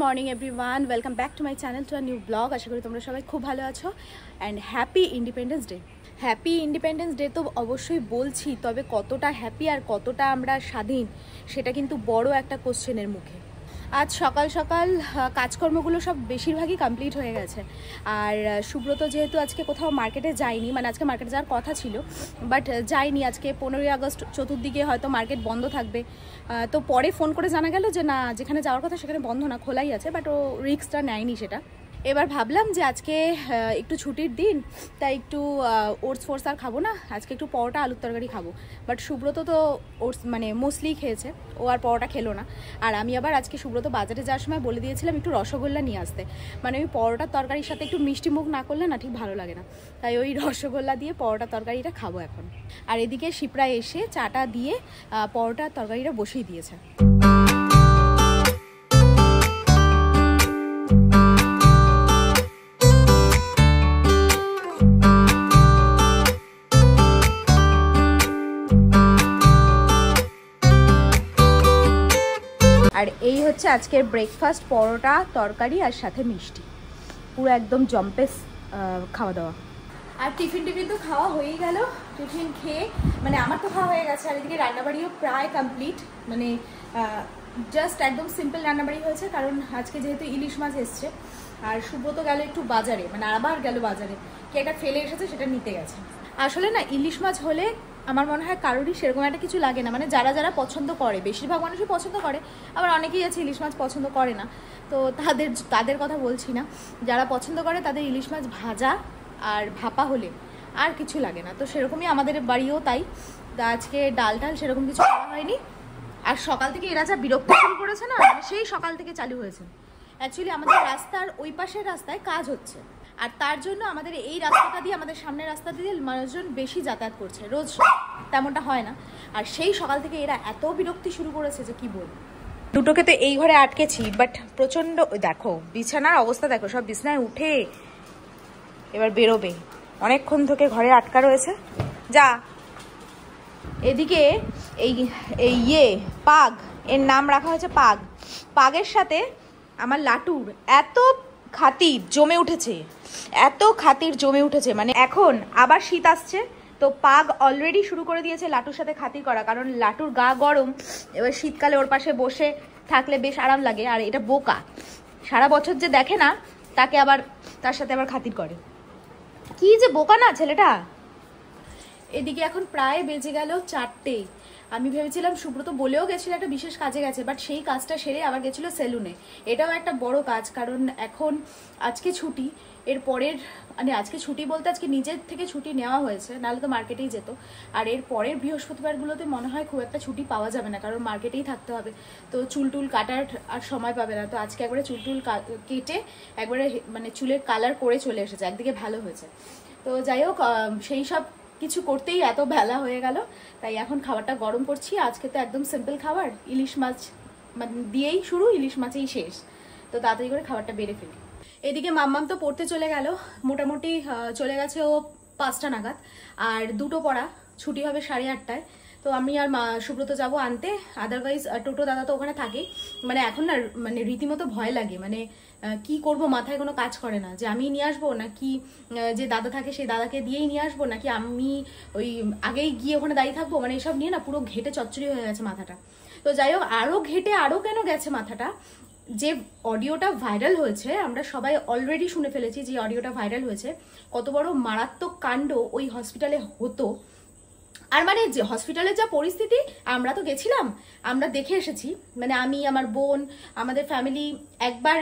Morning everyone, welcome back to my channel to a new blog. আশা করি তোমরা সবাই খুব ভালো আছো and happy Independence Day. Happy Independence Day তো অবশ্যই বলছি, তবে কতটা হ্যাপি আর কতটা আমরা স্বাধীন সেটা কিন্তু বড় একটা কোশ্চেনের মুখে। আজ সকাল সকাল কাজকর্মগুলো সব বেশিরভাগই কমপ্লিট হয়ে গেছে। আর সুব্রত যেহেতু আজকে কোথাও মার্কেটে যায়নি, মানে আজকে মার্কেটে যাওয়ার কথা ছিল বাট যায়নি, আজকে 15ই আগস্ট চতুর্দিকে হয়তো মার্কেট বন্ধ থাকবে। তো পরে ফোন করে জানা গেল যে না, যেখানে যাওয়ার কথা সেখানে বন্ধ না, খোলাই আছে, বাট ও রিস্কটা নেয়নি সেটা। এবার ভাবলাম যে আজকে একটু ছুটির দিন, তাই একটু ওটস ফোর্স আর খাবো না, আজকে একটু পরোটা আলুর তরকারি খাবো। বাট সুব্রত তো ওটস মানে মোস্টলি খেয়েছে, ও আর পরোটা খেলো না। আর আমি আবার আজকে সুব্রত বাজারে যাওয়ার সময় বলে দিয়েছিলাম একটু রসগোল্লা নিয়ে আসতে, মানে ওই পরোটার তরকারির সাথে একটু মিষ্টি মুখ না করলে না ঠিক ভালো লাগে না, তাই ওই রসগোল্লা দিয়ে পরোটা তরকারিটা খাবো এখন। আর এদিকে শিপ্রা এসে চাটা দিয়ে পরোটার তরকারিটা বসিয়ে দিয়েছে। আর এই হচ্ছে আজকের ব্রেকফাস্ট, পরোটা তরকারি আর সাথে মিষ্টি, পুরো একদম জম্পেস খাওয়া দাওয়া। আর টিফিন তো খাওয়া হয়েই গেল। টিফিন খেয়ে মানে আমার তো খাওয়া হয়ে গেছে, আর এদিকে রান্নাবাড়িও প্রায় কমপ্লিট, মানে জাস্ট একদম সিম্পল রান্নাবাড়ি হয়েছে, কারণ আজকে যেহেতু ইলিশ মাছ এসছে। আর সুব্রত গেল একটু বাজারে, মানে আবার গেল বাজারে, কে একটা ফেলে এসেছে সেটা নিতে গেছে। আসলে না, ইলিশ মাছ হলে আমার মনে হয় কারোরই সেরকম একটা কিছু লাগে না, মানে যারা যারা পছন্দ করে, বেশিরভাগ মানুষই পছন্দ করে, আবার অনেকেই আছে ইলিশ মাছ পছন্দ করে না, তো তাদের কথা বলছি না। যারা পছন্দ করে তাদের ইলিশ মাছ ভাজা আর ভাপা হলে আর কিছু লাগে না। তো সেরকমই আমাদের বাড়িও তাই। আজকে ডাল সেরকম কিছু করা হয়নি। আর সকাল থেকে এরা যা বিরক্ত শুরু করেছে না, মানে সেই সকাল থেকে চালু হয়েছে। অ্যাকচুয়ালি আমাদের রাস্তার ওই পাশের রাস্তায় কাজ হচ্ছে, আর তার জন্য আমাদের এই রাস্তাটা দিয়ে, আমাদের সামনের রাস্তা দিয়ে মানুষজন বেশি যাতায়াত করছে, রোজ তেমনটা হয় না। আর সেই সকাল থেকে এরা এত বিরক্তি শুরু করেছে যে কি বলবো। দুটোকে তো এই ঘরে আটকেছি, বাট প্রচন্ড, দেখো বিছানার অবস্থা দেখো, সব বিছানায় উঠে এবার বেরোবে, অনেকক্ষণ থেকে ঘরে আটকা রয়েছে। যা এদিকে এই পাগ, এর নাম রাখা হয়েছে পাগ। পাগের সাথে আমার লাটুর এত খাতির জমে উঠেছে, মানে এখন আবার শীত আসছে, তো পাগ অলরেডি শুরু করে দিয়েছে লাটুর সাথে খাতির করা, কারণ লাটুর গা গরম, এবার শীতকালে ওর পাশে বসে থাকলে বেশ আরাম লাগে। আর এটা বোকা, সারা বছর যে দেখে না তাকে আবার তার সাথে আবার খাতির করে, কি যে বোকা না ছেলেটা। এদিকে এখন প্রায় বেজে গেল 4টে। আমি ভেবেছিলাম সুব্রত বলেও গেছিল একটা বিশেষ কাজে গেছে, বাট সেই কাজটা সেরে আবার গেছিল সেলুনে। এটাও একটা বড় কাজ, কারণ এখন আজকে ছুটি, এর পরের মানে আজকে ছুটি বলতে আজকে নিজের থেকে ছুটি নেওয়া হয়েছে, নাহলে তো মার্কেটেই যেত। আর এর পরের বৃহস্পতিবারগুলোতে মনে হয় খুব একটা ছুটি পাওয়া যাবে না, কারণ মার্কেটেই থাকতে হবে, তো চুল কাটার আর সময় পাবে না। তো আজকে একবারে চুল কেটে একবারে মানে চুলের কালার করে চলে এসেছে, একদিকে ভালো হয়েছে। তো যাই হোক, সেই সব কিছু করতেই এত বেলা হয়ে গেল, তাই এখন খাবারটা গরম করছি। আজকে তো একদম সিম্পল খাবার, ইলিশ মাছ দিয়েই শুরু, ইলিশ মাছেই শেষ, তো তাড়াতাড়ি করে খাবারটা বেড়ে ফেলি। এদিকে মাম্মাম তো পড়তে চলে গেল, মোটামুটি চলে গেছে ও 5টা নাগাদ, আর দুটো পড়া, ছুটি হবে 8:30টায়। তো আমি আর সুব্রত যাবো আনতে, আদারওয়াইজ টোটো দাদা তো ওখানে থাকেই। মানে এখন না মানে রীতিমতো ভয় লাগে, মানে কি করব মাথায় কোনো কাজ করে না, যে আমি নিয়ে আসবো নাকি যে দাদা থাকে সেই দাদাকে দিয়েই নিয়ে আসবো, নাকি আমি ওই আগেই গিয়ে ওখানে দাঁড়িয়ে থাকবো, মানে এসব নিয়ে না পুরো ঘেটে চচ্চড়ি হয়ে গেছে মাথাটা। তো যাই হোক, আরো কেন গেছে মাথাটা, যে অডিওটা ভাইরাল হয়েছে আমরা সবাই অলরেডি শুনে ফেলেছি, যে অডিওটা ভাইরাল হয়েছে, কত বড় মারাত্মক কাণ্ড ওই হসপিটালে হতো। আর মানে যে হসপিটালের যা পরিস্থিতি, আমরা তো গেছিলাম, আমরা দেখে এসেছি, মানে আমি, আমার বোন, আমাদের ফ্যামিলি একবার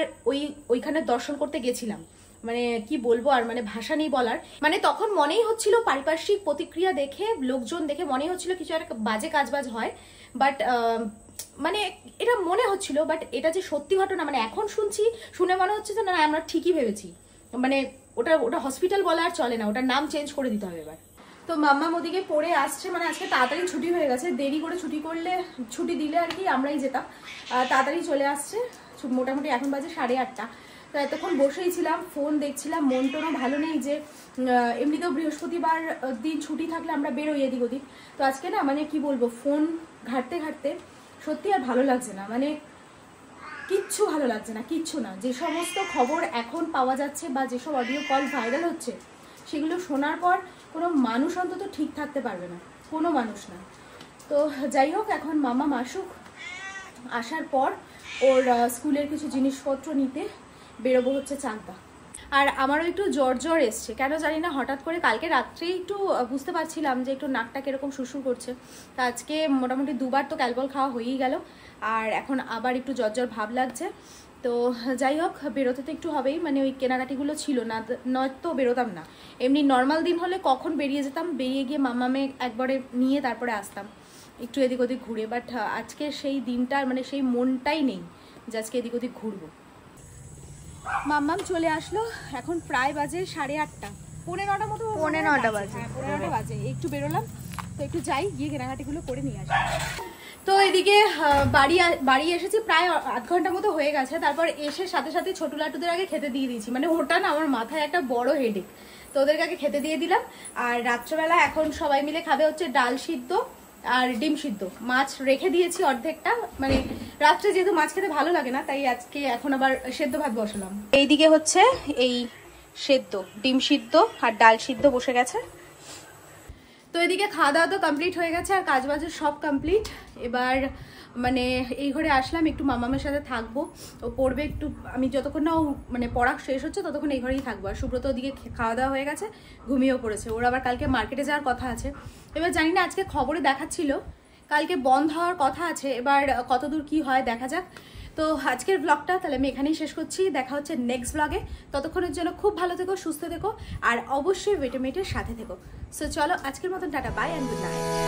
ওইখানে দর্শন করতে গেছিলাম। মানে কি বলবো, আর মানে ভাষা নেই বলার। মানে তখন মনেই হচ্ছিল, পারিপার্শ্বিক প্রতিক্রিয়া দেখে, লোকজন দেখে মনেই হচ্ছিল কিছু একটা বাজে কাজবাজ হয়, বাট মানে এটা মনে হচ্ছিল, বাট এটা যে সত্যি ঘটনা, মানে এখন শুনে মনে হচ্ছে যে না, আমরা ঠিকই ভেবেছি। মানে ওটা হসপিটাল বলা আর চলে না, ওটার নাম চেঞ্জ করে দিতে হবে এবার। তো মাম্মা ওদিকে পড়ে আসছে, মানে আজকে তাড়াতাড়ি ছুটি হয়ে গেছে, দেরি করে ছুটি দিলে আর কি আমরাই যেতাম, তাড়াতাড়ি চলে আসছে, মোটামুটি এখন বাজে 8:30। তো এতক্ষণ বসেই ছিলাম, ফোন দেখছিলাম, মন টোনও ভালো নেই, যে এমনিতেও বৃহস্পতিবার দিন ছুটি থাকলে আমরা বেরোই এদিক ওদিক, তো আজকে না মানে কি বলবো, ফোন ঘাঁটতে সত্যি আর ভালো লাগছে না, মানে কিচ্ছু ভালো লাগছে না, কিচ্ছু না। যে সমস্ত খবর এখন পাওয়া যাচ্ছে বা যেসব অডিও কল ভাইরাল হচ্ছে সেগুলো শোনার পর কোনো মানুষ অন্তত ঠিক থাকতে পারবে না, কোনো মানুষ না। তো যাই হোক, এখন মামা আসুক, আসার পর ওর স্কুলের কিছু জিনিসপত্র নিতে বেরোবো হচ্ছে চাকদা। আর আমারও একটু জ্বর এসছে, কেন জানি না, হঠাৎ করে কালকে রাত্রে একটু বুঝতে পারছিলাম যে একটু নাকটা কিরকম সুরসুর করছে। তা আজকে মোটামুটি 2 বার তো ক্যালবল খাওয়া হয়েই গেল, আর এখন আবার একটু জ্বর ভাব লাগছে। তো যাই হোক, বেরোতে তো একটু হবেই, মানে ওই কেনাকাটিগুলো ছিল না, নয়তো বেরোতাম না। এমনি নর্মাল দিন হলে কখন বেরিয়ে যেতাম, বেরিয়ে গিয়ে মামামে একবারে নিয়ে তারপরে আসতাম একটু এদিক ওদিক ঘুরে। বাট আজকে সেই দিনটার মানে সেই মনটাই নেই যে আজকে এদিক ওদিক ঘুরবো। মাম্মাম চলে আসলো, এখন প্রায় বাজে 8:30, 9:15 মতো, 9:15 বাজে, 9:15 বাজে। একটু বেরোলাম, তো একটু যাই, গিয়ে কেনাকাটিগুলো করে নিয়ে আসি। তো এদিকে বাড়ি এসেছি, প্রায় আধ ঘন্টা মতো হয়ে গেছে। তারপর এসে সাথে সাথে ছোট লাটুদের আগে খেতে দিয়ে দিয়েছি, মানে ওটা না আমার মাথায় একটা বড় হেডেক। তো ওদেরকে আগে খেতে দিয়ে দিলাম। আর রাত্রেবেলা এখন সবাই মিলে খাবে হচ্ছে ডাল সিদ্ধ আর ডিম সিদ্ধ। মাছ রেখে দিয়েছি অর্ধেকটা, মানে রাত্রে যেহেতু মাছ খেতে ভালো লাগে না, তাই আজকে এখন আবার সেদ্ধ ভাত বসালাম। এইদিকে হচ্ছে এই সেদ্ধ ডিম সিদ্ধ আর ডাল সিদ্ধ বসে গেছে। তো এদিকে খাওয়া দাওয়া তো কমপ্লিট হয়ে গেছে, আর কাজ বাজ সব কমপ্লিট। এবার মানে এই ঘরে আসলাম, একটু মামামের সাথে থাকবো, ও পড়বে একটু, আমি যতক্ষণ না ও মানে পড়া শেষ হচ্ছে ততক্ষণ এই ঘরেই থাকবো। আর সুব্রত ওদিকে খাওয়া দাওয়া হয়ে গেছে, ঘুমিয়েও পড়েছে। ওর আবার কালকে মার্কেটে যাওয়ার কথা আছে। এবার জানি না, আজকে খবরে দেখাচ্ছিল কালকে বন্ধ হওয়ার কথা আছে, এবার কতদূর কি হয় দেখা যাক। তো আজকের ব্লগটা তাহলে আমি এখানেই শেষ করছি, দেখা হচ্ছে নেক্সট ব্লগে। ততক্ষণের জন্য খুব ভালো থেকো, সুস্থ থেকো, আর অবশ্যই ভিটামিনের সাথে থেকো। সো চলো আজকের মতন টাটা, বাই অ্যান্ড গুড নাইট।